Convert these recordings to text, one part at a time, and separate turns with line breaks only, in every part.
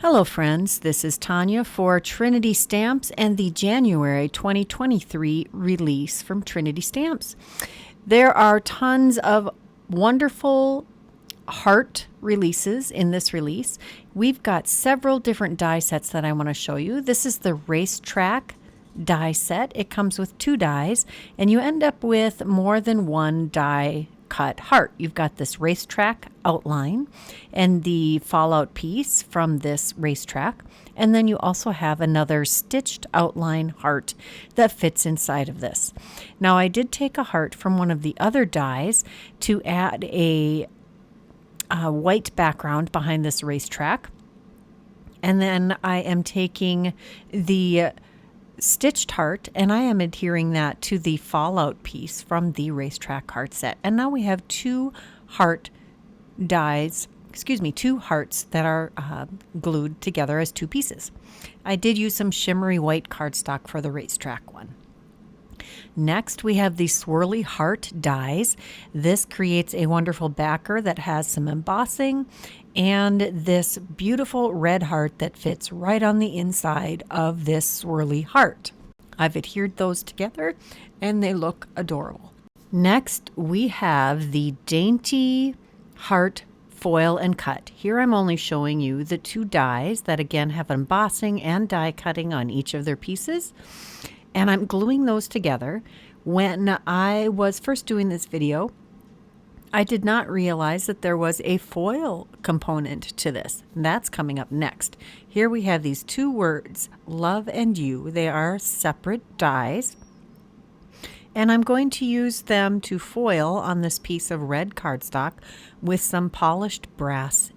Hello friends, this is Tanya for Trinity Stamps and the January 2023 release from Trinity Stamps. There are tons of wonderful heart releases in this release. We've got several different die sets that I want to show you. This is the Racetrack Die Set. It comes with 2 dies and you end up with more than one die cut heart. You've got this racetrack outline and the fallout piece from this racetrack, and then you also have another stitched outline heart that fits inside of this. Now I did take a heart from one of the other dies to add a white background behind this racetrack, and then I am taking the stitched heart and I am adhering that to the fallout piece from the Racetrack Heart set. And now we have 2 hearts that are glued together as 2 pieces. I did use some shimmery white cardstock for the racetrack one. Next, we have the Swirly Heart dies. This creates a wonderful backer that has some embossing and this beautiful red heart that fits right on the inside of this swirly heart. I've adhered those together and they look adorable. Next, we have the Dainty Heart foil and cut. Here I'm only showing you the 2 dies that again have embossing and die cutting on each of their pieces. And I'm gluing those together. When I was first doing this video, I did not realize that there was a foil component to this. That's coming up next. Here we have these 2 words, love and you. They are separate dies. And I'm going to use them to foil on this piece of red cardstock with some polished brass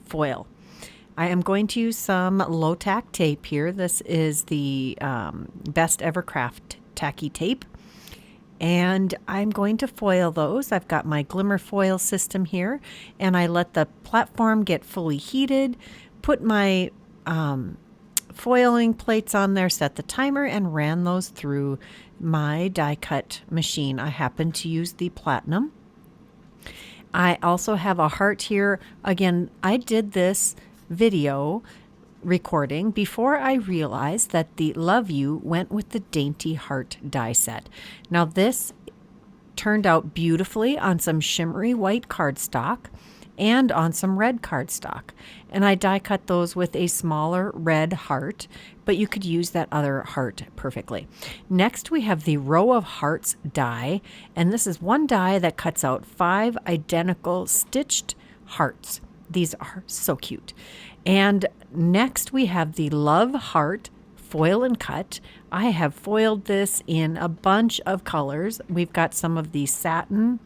foil. I am going to use some low tack tape here. This is the Best Ever Craft tacky tape. And I'm going to foil those. I've got my Glimmer foil system here, and I let the platform get fully heated, put my foiling plates on there, set the timer, and ran those through my die cut machine. I happen to use the Platinum. I also have a heart here. Again, I did this video recording before I realized that the Love You went with the Dainty Heart die set. Now this turned out beautifully on some shimmery white cardstock and on some red cardstock, and I die cut those with a smaller red heart, but you could use that other heart perfectly. Next we have the Row of Hearts die, and this is one die that cuts out 5 identical stitched hearts. These are so cute. And next we have the Love Heart foil and cut. I have foiled this in a bunch of colors. We've got some of the satin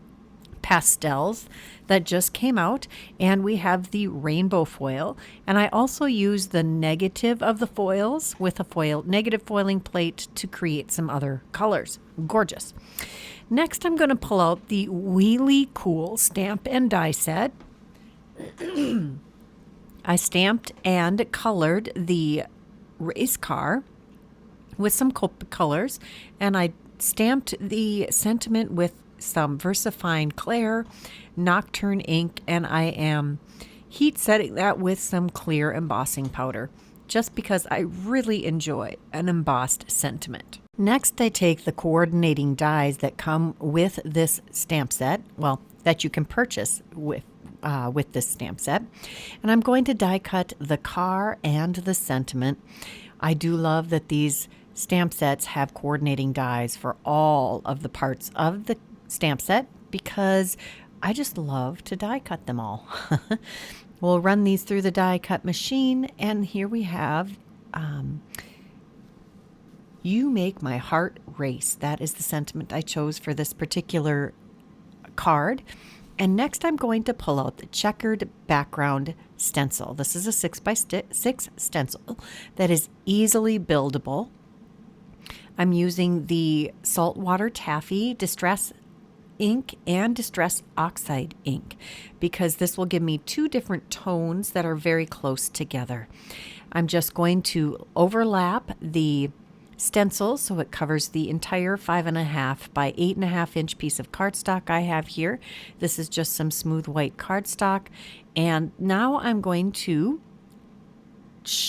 pastels that just came out, and we have the rainbow foil. And I also use the negative of the foils with a negative foiling plate to create some other colors. Gorgeous. Next I'm going to pull out the Wheelie Cool stamp and die set. I stamped and colored the race car with some colors, and I stamped the sentiment with some VersaFine Clair Nocturne ink, and I am heat setting that with some clear embossing powder just because I really enjoy an embossed sentiment. Next, I take the coordinating dies that come with this stamp set, well, that you can purchase with this stamp set, and I'm going to die cut the car and the sentiment. I do love that these stamp sets have coordinating dies for all of the parts of the stamp set because I just love to die cut them all. We'll run these through the die cut machine, and here we have You Make My Heart Race. That is the sentiment I chose for this particular card. And next I'm going to pull out the Checkered background stencil. This is a 6x6 stencil that is easily buildable. I'm using the Saltwater Taffy Distress ink and Distress Oxide ink because this will give me 2 different tones that are very close together. I'm just going to overlap the stencil so it covers the entire 5.5 by 8.5 inch piece of cardstock I have here. This is just some smooth white cardstock, and now I'm going to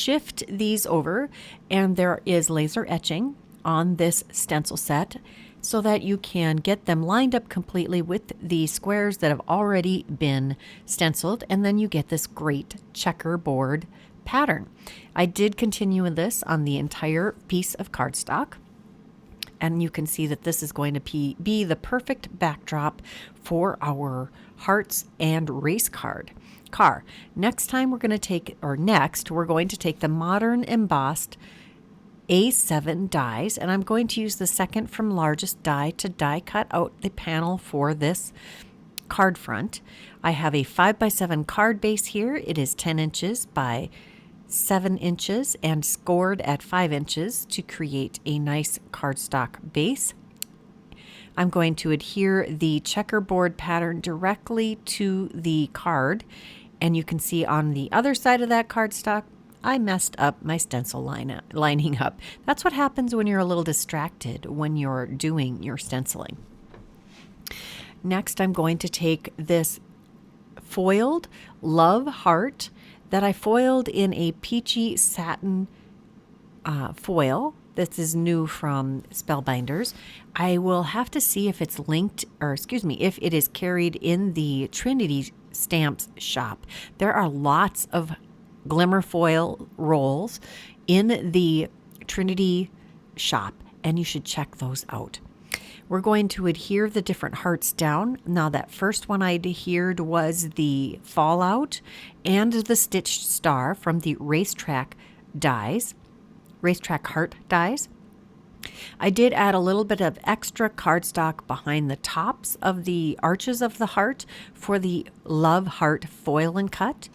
shift these over, and there is laser etching on this stencil set so that you can get them lined up completely with the squares that have already been stenciled, and then you get this great checkerboard pattern. I did continue with this on the entire piece of cardstock, and you can see that this is going to be the perfect backdrop for our hearts and race car. Next we're going to take the modern embossed A7 dies, and I'm going to use the second from largest die to die cut out the panel for this card front. I have a 5x7 card base here. It is 10 inches by 7 inches and scored at 5 inches to create a nice cardstock base. I'm going to adhere the checkerboard pattern directly to the card, and you can see on the other side of that cardstock I messed up my stencil lining up. That's what happens when you're a little distracted when you're doing your stenciling. Next, I'm going to take this foiled love heart that I foiled in a peachy satin foil. This is new from Spellbinders. I will have to see if it's linked, if it is carried in the Trinity Stamps shop. There are lots of Glimmer foil rolls in the Trinity shop, and you should check those out. We're going to adhere the different hearts down. Now, that first one I adhered was the Fallout and the Stitched Star from the Racetrack Heart Dies. I did add a little bit of extra cardstock behind the tops of the arches of the heart for the Love Heart foil and cut.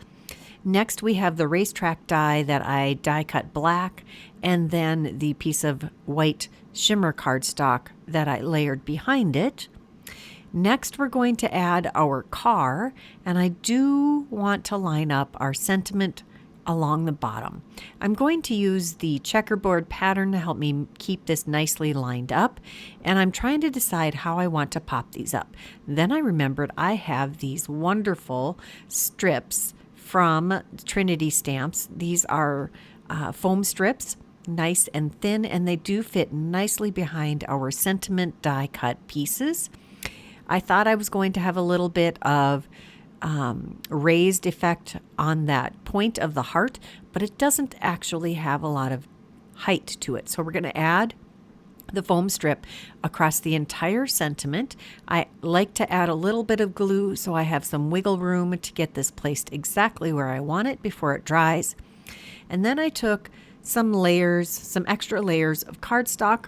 Next, we have the Racetrack die that I die cut black, and then the piece of white shimmer cardstock that I layered behind it. Next, we're going to add our car, and I do want to line up our sentiment along the bottom. I'm going to use the checkerboard pattern to help me keep this nicely lined up, and I'm trying to decide how I want to pop these up. Then I remembered I have these wonderful strips from Trinity Stamps. These are foam strips, nice and thin, and they do fit nicely behind our sentiment die cut pieces. I thought I was going to have a little bit of raised effect on that point of the heart, but it doesn't actually have a lot of height to it. So we're going to add the foam strip across the entire sentiment. I like to add a little bit of glue so I have some wiggle room to get this placed exactly where I want it before it dries. And then I took some extra layers of cardstock,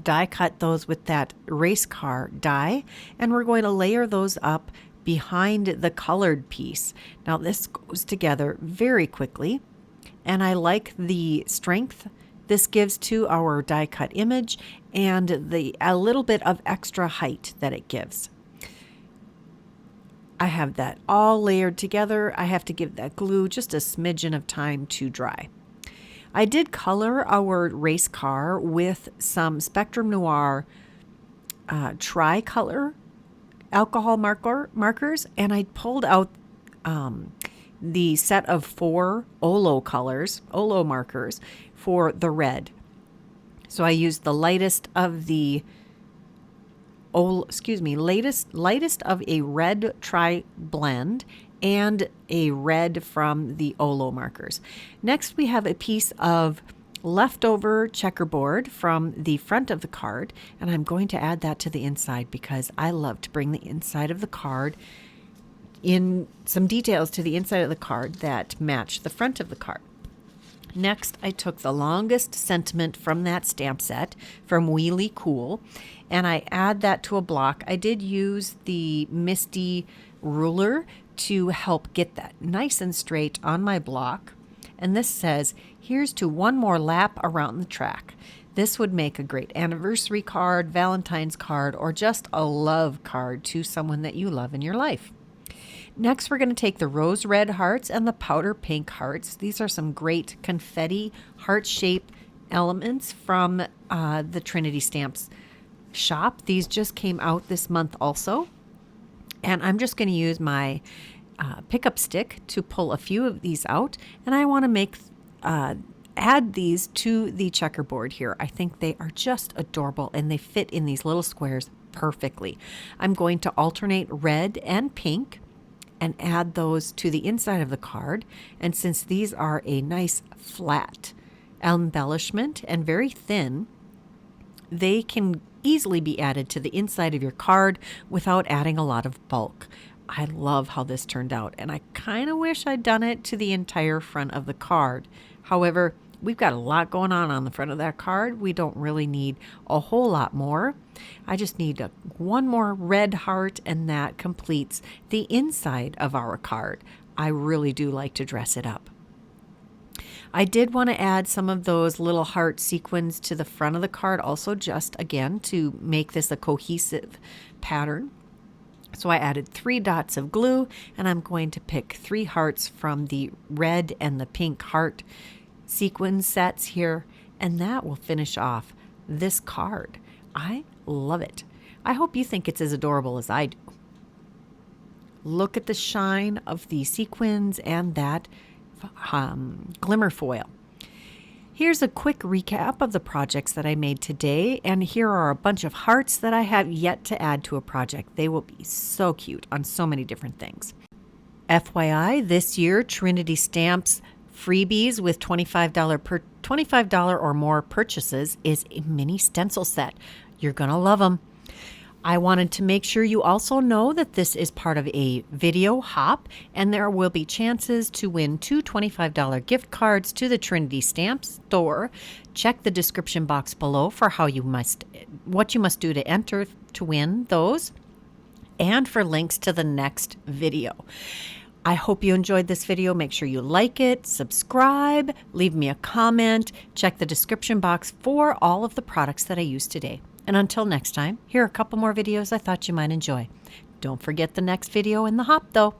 die cut those with that race car die, and we're going to layer those up behind the colored piece. Now this goes together very quickly, and I like the strength this gives to our die cut image and a little bit of extra height that it gives. I have that all layered together. I have to give that glue just a smidgen of time to dry. I did color our race car with some Spectrum Noir tricolor alcohol markers, and I pulled out the set of 4 Olo markers for the red. So I used the lightest of a red tri blend and a red from the Olo markers. Next, we have a piece of leftover checkerboard from the front of the card, and I'm going to add that to the inside because I love to bring the inside of the card in some details to the inside of the card that match the front of the card. Next, I took the longest sentiment from that stamp set from Wheelie Cool, and I add that to a block. I did use the Misty ruler to help get that nice and straight on my block. And this says, here's to one more lap around the track. This would make a great anniversary card, Valentine's card, or just a love card to someone that you love in your life. Next, we're going to take the rose red hearts and the powder pink hearts. These are some great confetti heart-shaped elements from the Trinity Stamps shop. These just came out this month also. And I'm just going to use my pickup stick to pull a few of these out. And I want to make add these to the checkerboard here. I think they are just adorable and they fit in these little squares perfectly. I'm going to alternate red and pink and add those to the inside of the card. And since these are a nice flat embellishment and very thin, they can easily be added to the inside of your card without adding a lot of bulk. I love how this turned out, and I kind of wish I'd done it to the entire front of the card. However, we've got a lot going on the front of that card. We don't really need a whole lot more. I just need one more red heart, and that completes the inside of our card. I really do like to dress it up. I did want to add some of those little heart sequins to the front of the card also, just again to make this a cohesive pattern. So I added 3 dots of glue, and I'm going to pick 3 hearts from the red and the pink heart sequin sets here, and that will finish off this card. I love it. I hope you think it's as adorable as I do. Look at the shine of the sequins and that glimmer foil. Here's a quick recap of the projects that I made today, and here are a bunch of hearts that I have yet to add to a project. They will be so cute on so many different things. FYI, this year Trinity Stamps freebies with $25 or more purchases is a mini stencil set. You're gonna love them. I wanted to make sure you also know that this is part of a video hop, and there will be chances to win 2 $25 gift cards to the Trinity Stamp store. Check the description box below for what you must do to enter to win those, and for links to the next video. I hope you enjoyed this video. Make sure you like it, subscribe, leave me a comment, check the description box for all of the products that I used today. And until next time, here are a couple more videos I thought you might enjoy. Don't forget the next video in the hop though.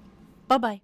Bye-bye.